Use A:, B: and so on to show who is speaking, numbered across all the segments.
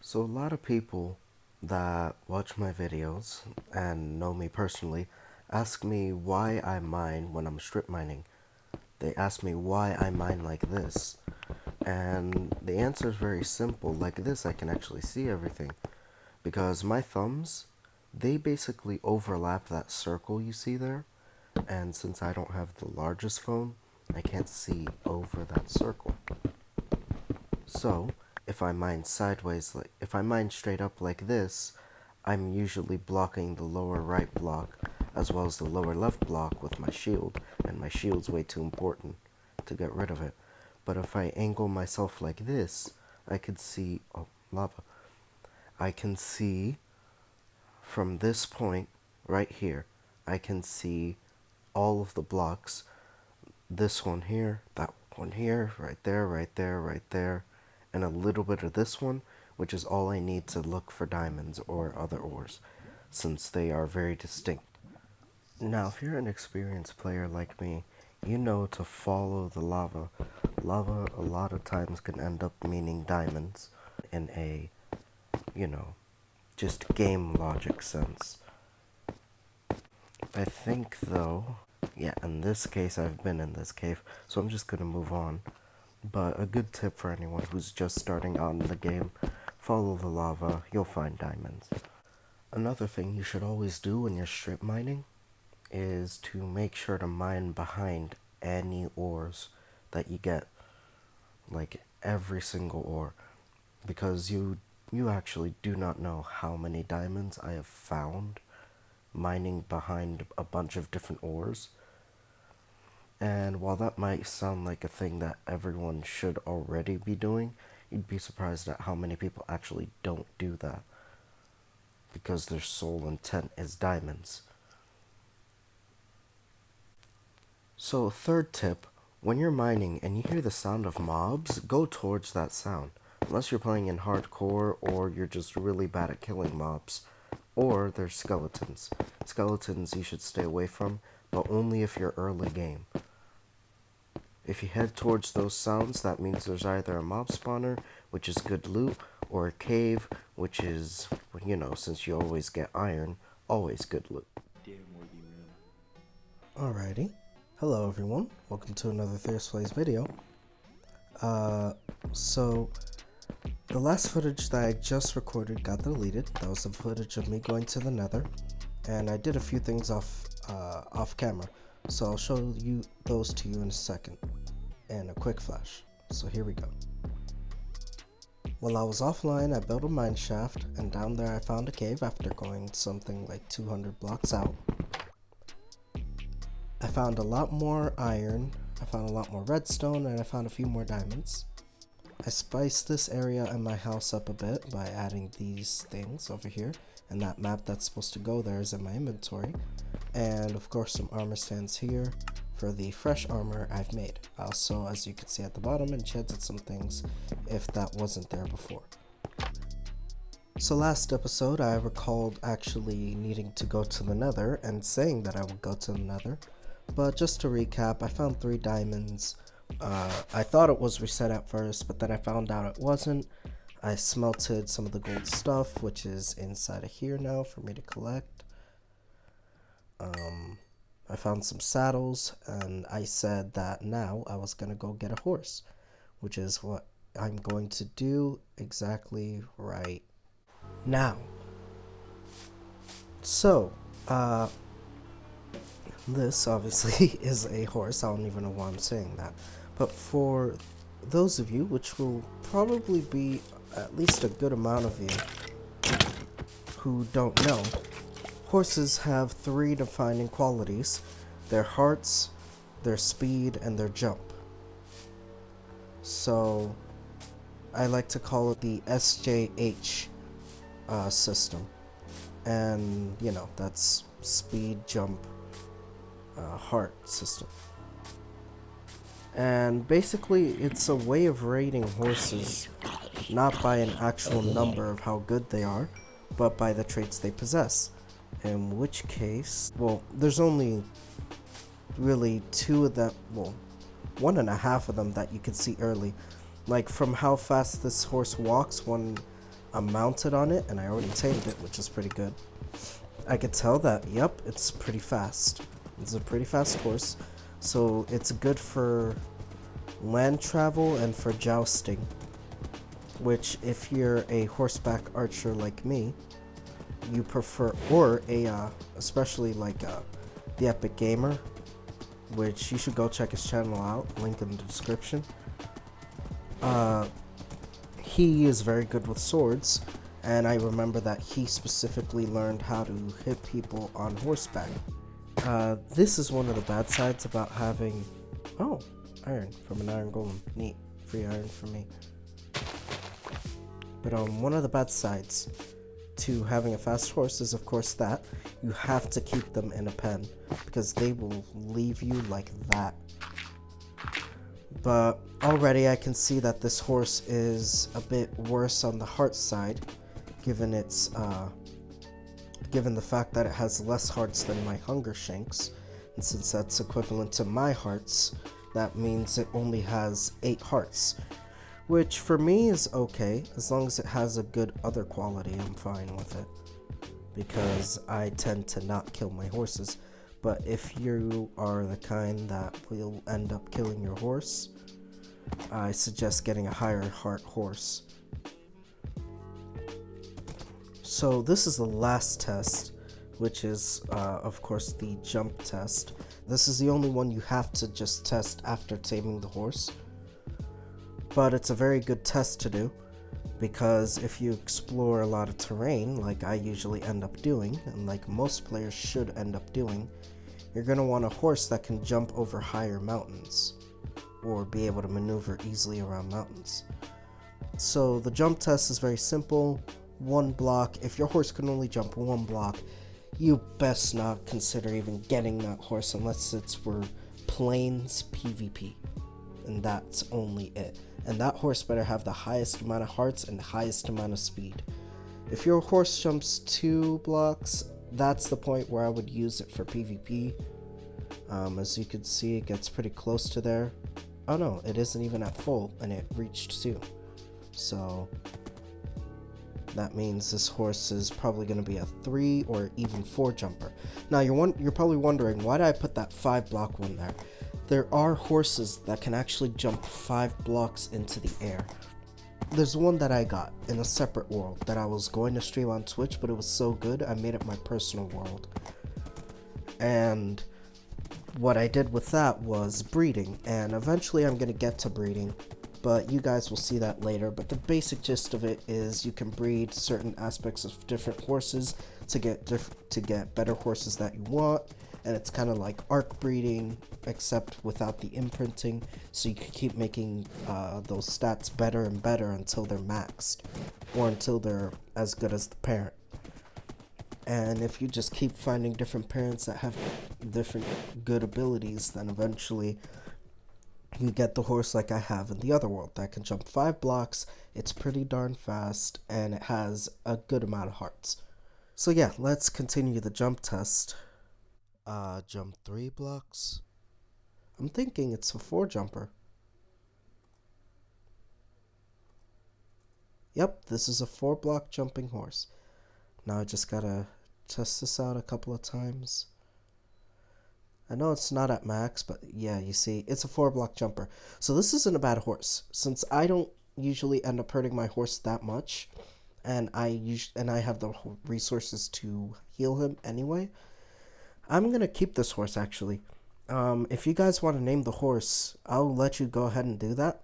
A: So a lot of people that watch my videos and know me personally ask me why I mine when I'm strip mining. They ask me why I mine like this. And the answer is very simple. Like this, I can actually see everything. Because my thumbs, they basically overlap that circle you see there. And since I don't have the largest phone, I can't see over that circle. So, if I mine sideways, if I mine straight up like this, I'm usually blocking the lower right block as well as the lower left block with my shield, and my shield's way too important to get rid of it. But if I angle myself like this, I could see, oh, lava. I can see from this point right here, I can see all of the blocks. This one here, that one here, right there, right there, right there, and a little bit of this one, which is all I need to look for diamonds or other ores, since they are very distinct. Now, if you're an experienced player like me, you know to follow the lava. Lava a lot of times can end up meaning diamonds in a, you know, just game logic sense. I think though, yeah, in this case I've been in this cave, so I'm just gonna move on. But a good tip for anyone who's just starting out in the game, follow the lava, you'll find diamonds. Another thing you should always do when you're strip mining is to make sure to mine behind any ores that you get, like every single ore, because you actually do not know how many diamonds I have found mining behind a bunch of different ores. And while that might sound like a thing that everyone should already be doing, you'd be surprised at how many people actually don't do that, because their sole intent is diamonds. So, third tip, when you're mining and you hear the sound of mobs, go towards that sound. Unless you're playing in hardcore or you're just really bad at killing mobs. Or there's skeletons. Skeletons you should stay away from, but only if you're early game. If you head towards those sounds, that means there's either a mob spawner, which is good loot, or a cave, which is, you know, since you always get iron, always good loot. Alrighty. Hello everyone. Welcome to another TheoristPlayz video. So the last footage that I just recorded got deleted. That was the footage of me going to the nether, and I did a few things off camera. So I'll show you those to you in a second, and a quick flash. So here we go. While I was offline, I built a mine shaft, and down there I found a cave after going something like 200 blocks out. I found a lot more iron, I found a lot more redstone, and I found a few more diamonds. I spiced this area in my house up a bit by adding these things over here, and that map that's supposed to go there is in my inventory. And of course some armor stands here for the fresh armor I've made. I also, as you can see at the bottom, enchanted some things if that wasn't there before. So last episode I recalled actually needing to go to the nether and saying that I would go to the nether. But just to recap, I found 3 diamonds. I thought it was reset at first, but then I found out it wasn't. I smelted some of the gold stuff, which is inside of here now for me to collect. I found some saddles, and I said that now I was gonna go get a horse, which is what I'm going to do exactly right now. So, this obviously is a horse. I don't even know why I'm saying that. But for those of you, which will probably be at least a good amount of you who don't know, horses have 3 defining qualities: their hearts, their speed, and their jump. So I like to call it the SJH system. And, you know, that's speed, jump, heart system. And basically it's a way of rating horses not by an actual number of how good they are, but by the traits they possess. In which case, well, there's only really 2 of them, well, 1.5 of them that you can see early. Like from how fast this horse walks when I'm mounted on it, and I already tamed it, which is pretty good. I could tell that, yep, it's pretty fast. It's a pretty fast horse, so it's good for land travel and for jousting, which if you're a horseback archer like me, you prefer, or especially like the Epic Gamer, which you should go check his channel out, link in the description. He is very good with swords, and I remember that he specifically learned how to hit people on horseback. This is one of the bad sides about having... Oh, iron from an iron golem. Neat. Free iron for me. But one of the bad sides to having a fast horse is, of course, that you have to keep them in a pen, because they will leave you like that. But already I can see that this horse is a bit worse on the heart side, given its given the fact that it has less hearts than my hunger shanks, and since that's equivalent to my hearts, that means it only has 8 hearts, which for me is okay. As long as it has a good other quality, I'm fine with it, because I tend to not kill my horses. But if you are the kind that will end up killing your horse, I suggest getting a higher heart horse. So this is the last test, which is of course the jump test. This is the only one you have to just test after taming the horse. But it's a very good test to do, because if you explore a lot of terrain, like I usually end up doing, and like most players should end up doing, you're going to want a horse that can jump over higher mountains, or be able to maneuver easily around mountains. So the jump test is very simple. 1 block. If your horse can only jump 1 block, you best not consider even getting that horse unless it's for plains PvP. And that's only it. And that horse better have the highest amount of hearts and the highest amount of speed. If your horse jumps 2 blocks, that's the point where I would use it for PvP. As you can see, it gets pretty close to there. Oh no, it isn't even at full, and it reached 2. So that means this horse is probably going to be a 3 or even 4 jumper. Now you're probably wondering, why did I put that 5 block one there? There are horses that can actually jump 5 blocks into the air. There's one that I got in a separate world that I was going to stream on Twitch, but it was so good I made it my personal world. And what I did with that was breeding, and eventually I'm going to get to breeding, but you guys will see that later. But the basic gist of it is you can breed certain aspects of different horses to get better horses that you want, and it's kind of like arc breeding, except without the imprinting, so you can keep making those stats better and better until they're maxed, or until they're as good as the parent. And if you just keep finding different parents that have different good abilities, then eventually you get the horse like I have in the other world that can jump 5 blocks, it's pretty darn fast, and it has a good amount of hearts. So yeah, let's continue the jump test. Jump 3 blocks? I'm thinking it's a 4 jumper. Yep, this is a 4 block jumping horse. Now I just gotta test this out a couple of times. I know it's not at max, but yeah, you see, it's a 4 block jumper. So this isn't a bad horse, since I don't usually end up hurting my horse that much, and I have the resources to heal him anyway. I'm gonna keep this horse actually. If you guys want to name the horse, I'll let you go ahead and do that.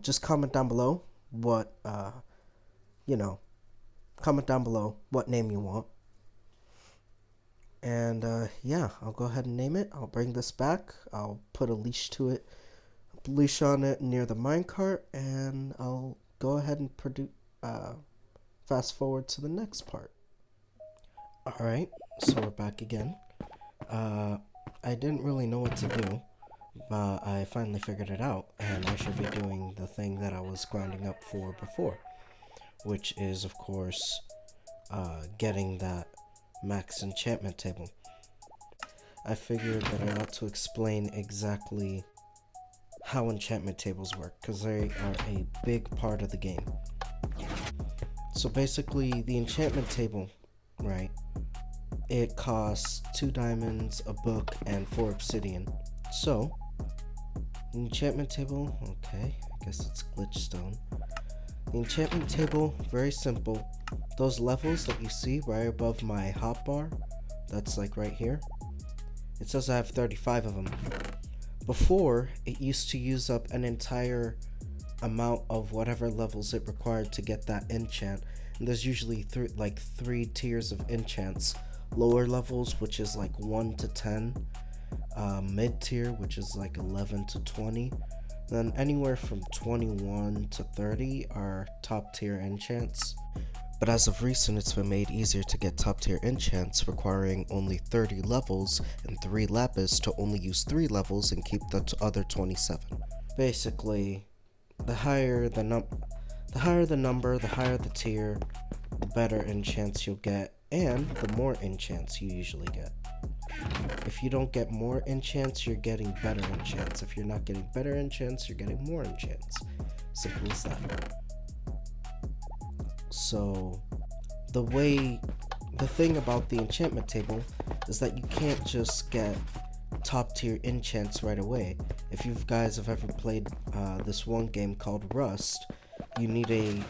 A: Just comment down below what comment down below what name you want. And yeah, I'll go ahead and name it. I'll bring this back. I'll put a leash on it near the minecart, and I'll go ahead and fast forward to the next part. Alright, so we're back again. I didn't really know what to do, but I finally figured it out, and I should be doing the thing that I was grinding up for before, which is, of course, getting that max enchantment table. I figured that I ought to explain exactly how enchantment tables work, because they are a big part of the game. So basically, the enchantment table, right? It costs 2 diamonds, a book, and 4 obsidian. So, the enchantment table, okay, I guess it's glitchstone. The enchantment table, very simple. Those levels that you see right above my hotbar, that's like right here. It says I have 35 of them. Before, it used to use up an entire amount of whatever levels it required to get that enchant. And there's usually three tiers of enchants. Lower levels, which is like 1 to 10. Mid tier, which is like 11 to 20. Then anywhere from 21 to 30 are top tier enchants. But as of recent, it's been made easier to get top tier enchants, requiring only 30 levels and 3 lapis to only use 3 levels and keep the other 27. Basically, the higher the number, the higher the tier, the better enchants you'll get, and the more enchants you usually get. If you don't get more enchants, you're getting better enchants. If you're not getting better enchants, you're getting more enchants. Simple as that. So, the thing about the enchantment table is that you can't just get top tier enchants right away. If you guys have ever played this one game called Rust, you need a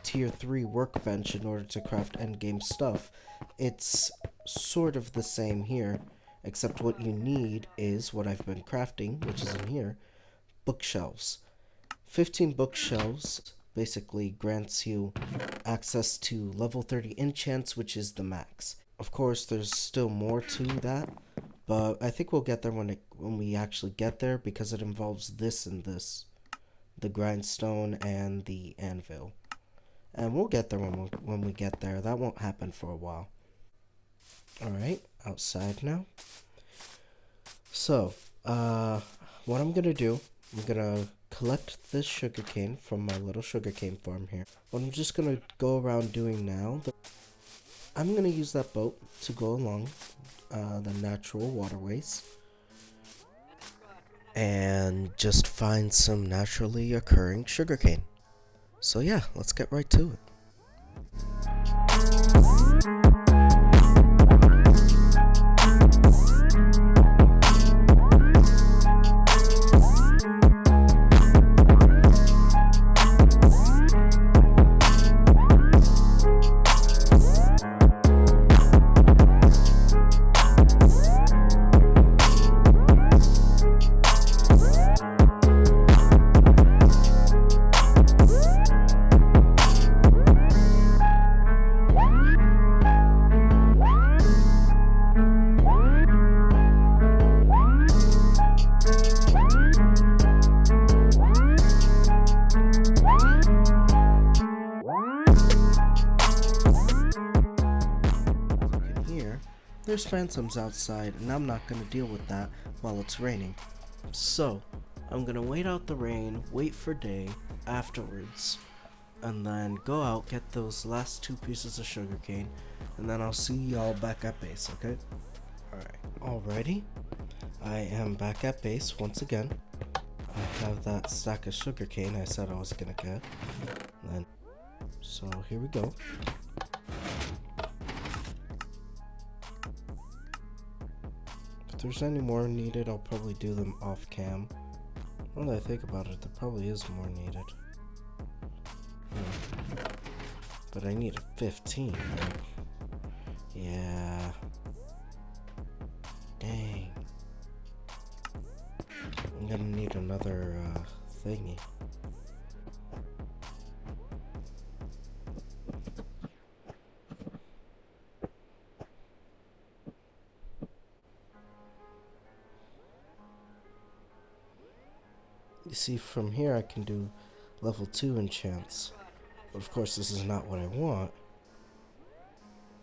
A: tier 3 workbench in order to craft endgame stuff. It's sort of the same here, except what you need is what I've been crafting, which is in here, bookshelves. 15 bookshelves basically grants you access to level 30 enchants, which is the max. Of course, there's still more to that, but I think we'll get there when we actually get there, because it involves this and this, the grindstone and the anvil. And we'll get there when we get there. That won't happen for a while. Alright, outside now. So, what I'm gonna do, I'm gonna collect this sugarcane from my little sugarcane farm here. What I'm just gonna go around doing now, I'm gonna use that boat to go along the natural waterways and just find some naturally occurring sugarcane. So yeah, let's get right to it. There's phantoms outside, and I'm not gonna deal with that while it's raining. So, I'm gonna wait out the rain, wait for day afterwards, and then go out, get those last 2 pieces of sugarcane, and then I'll see y'all back at base, okay? Alrighty. I am back at base once again. I have that stack of sugarcane I said I was gonna get. So here we go. If there's any more needed, I'll probably do them off cam. Now that I think about it, there probably is more needed. But I need a 15, right? Yeah. Dang. I'm gonna need another thingy. You see, from here I can do level 2 enchants. But of course this is not what I want.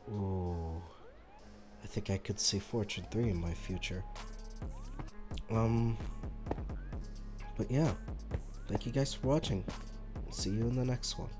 A: Ooh. I think I could see Fortune 3 in my future. But yeah. Thank you guys for watching. See you in the next one.